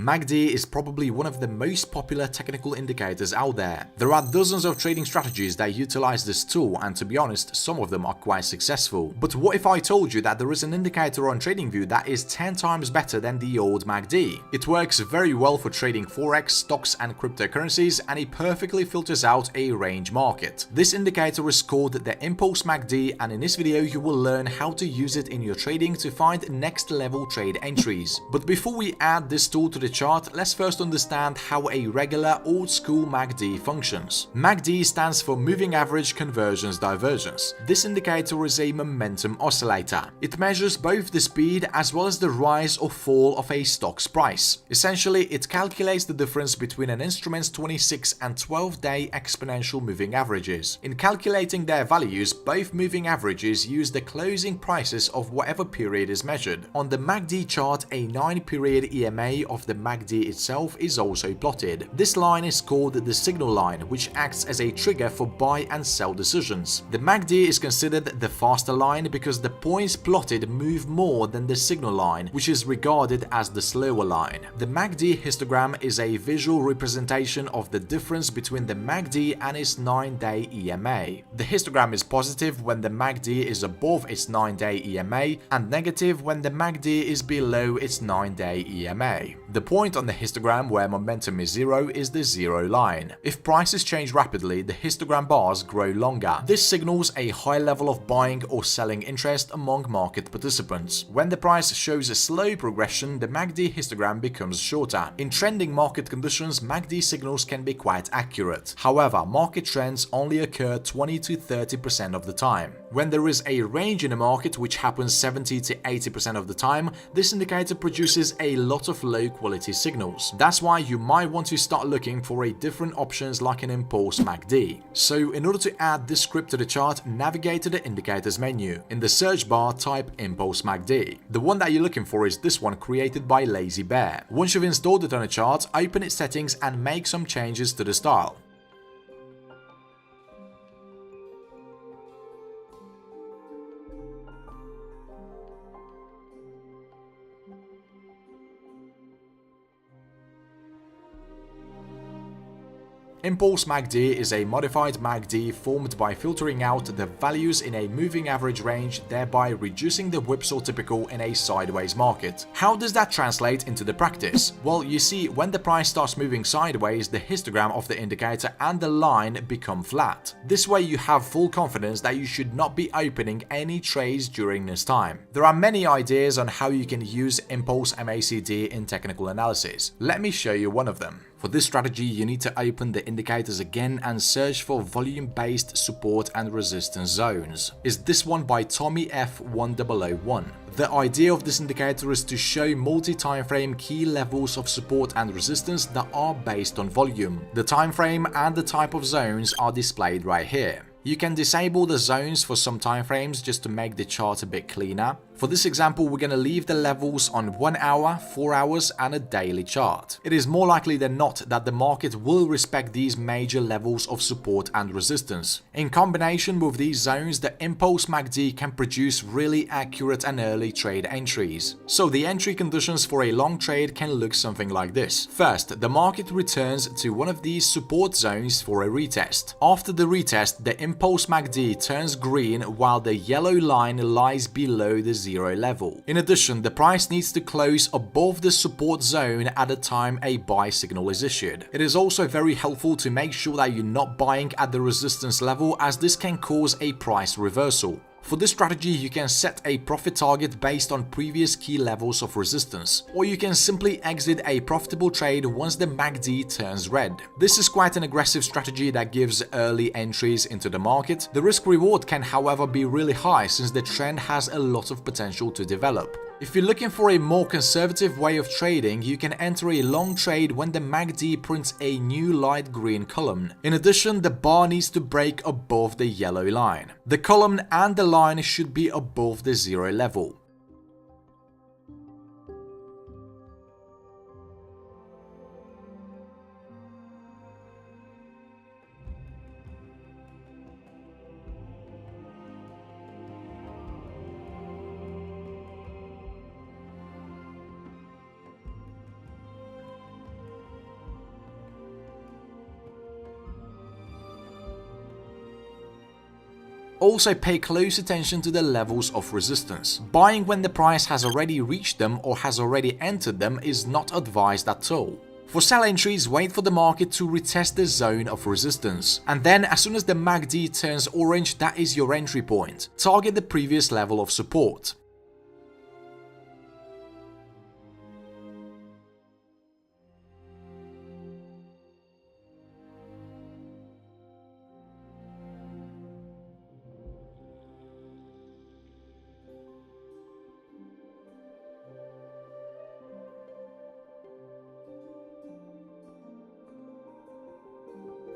MACD is probably one of the most popular technical indicators out there. There are dozens of trading strategies that utilize this tool, and to be honest, some of them are quite successful. But what if I told you that there is an indicator on TradingView that is 10 times better than the old MACD? It works very well for trading forex, stocks and cryptocurrencies, and it perfectly filters out a range market. This indicator is called the Impulse MACD, and in this video you will learn how to use it in your trading to find next level trade entries. But before we add this tool to the chart, let's first understand how a regular old school MACD functions. MACD stands for Moving Average Convergence Divergence. This indicator is a momentum oscillator. It measures both the speed as well as the rise or fall of a stock's price. Essentially, it calculates the difference between an instrument's 26 and 12-day exponential moving averages. In calculating their values, both moving averages use the closing prices of whatever period is measured. On the MACD chart, a 9-period EMA of the MACD itself is also plotted. This line is called the signal line, which acts as a trigger for buy and sell decisions. The MACD is considered the faster line because the points plotted move more than the signal line, which is regarded as the slower line. The MACD histogram is a visual representation of the difference between the MACD and its 9-day EMA. The histogram is positive when the MACD is above its 9-day EMA and negative when the MACD is below its 9-day EMA. The point on the histogram where momentum is zero is the zero line. If prices change rapidly, the histogram bars grow longer. This signals a high level of buying or selling interest among market participants. When the price shows a slow progression, the MACD histogram becomes shorter. In trending market conditions, MACD signals can be quite accurate. However, market trends only occur 20 to 30% of the time. When there is a range in a market, which happens 70 to 80% of the time, this indicator produces a lot of low quality signals. That's why you might want to start looking for different options like an Impulse MACD. So in order to add this script to the chart, navigate to the indicators menu. In the search bar, type Impulse MACD. The one that you're looking for is this one created by Lazy Bear. Once you've installed it on a chart, open its settings and make some changes to the style. Impulse MACD is a modified MACD formed by filtering out the values in a moving average range, thereby reducing the whipsaw typical in a sideways market. How does that translate into the practice? Well, you see, when the price starts moving sideways, the histogram of the indicator and the line become flat. This way you have full confidence that you should not be opening any trades during this time. There are many ideas on how you can use Impulse MACD in technical analysis. Let me show you one of them. For this strategy, you need to open the indicators again and search for volume-based support and resistance zones. Is this one by Tommy F1001. The idea of this indicator is to show multi-time frame key levels of support and resistance that are based on volume. The time frame and the type of zones are displayed right here. You can disable the zones for some time frames just to make the chart a bit cleaner. For this example, we're going to leave the levels on 1 hour, 4 hours and a daily chart. It is more likely than not that the market will respect these major levels of support and resistance. In combination with these zones, the Impulse MACD can produce really accurate and early trade entries. So the entry conditions for a long trade can look something like this. First, the market returns to one of these support zones for a retest. After the retest, the Impulse MACD turns green while the yellow line lies below the zero level. In addition, the price needs to close above the support zone at the time a buy signal is issued. It is also very helpful to make sure that you're not buying at the resistance level, as this can cause a price reversal. For this strategy, you can set a profit target based on previous key levels of resistance, or you can simply exit a profitable trade once the MACD turns red. This is quite an aggressive strategy that gives early entries into the market. The risk reward can, however, be really high since the trend has a lot of potential to develop. If you're looking for a more conservative way of trading, you can enter a long trade when the MACD prints a new light green column. In addition, the bar needs to break above the yellow line. The column and the line should be above the zero level. Also pay close attention to the levels of resistance. Buying when the price has already reached them or has already entered them is not advised at all. For sell entries, wait for the market to retest the zone of resistance, and then as soon as the MACD turns orange, that is your entry point. Target the previous level of support.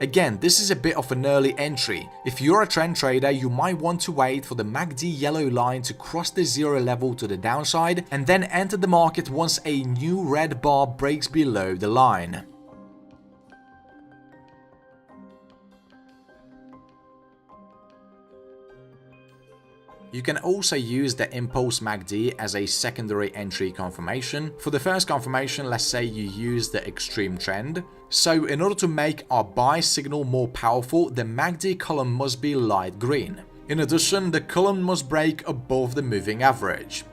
Again, this is a bit of an early entry. If you're a trend trader, you might want to wait for the MACD yellow line to cross the zero level to the downside and then enter the market once a new red bar breaks below the line. You can also use the impulse MACD as a secondary entry confirmation. For the first confirmation, let's say you use the extreme trend. So in order to make our buy signal more powerful, the MACD column must be light green. In addition, the column must break above the moving average.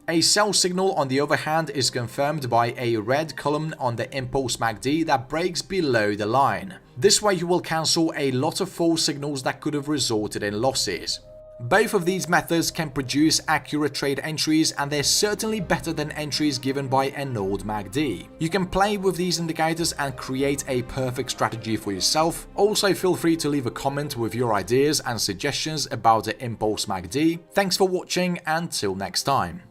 A sell signal, on the other hand, is confirmed by a red column on the impulse MACD that breaks below the line. This way you will cancel a lot of false signals that could have resulted in losses. Both of these methods can produce accurate trade entries, and they're certainly better than entries given by an old MACD. You can play with these indicators and create a perfect strategy for yourself. Also, feel free to leave a comment with your ideas and suggestions about the impulse MACD. Thanks for watching, and till next time.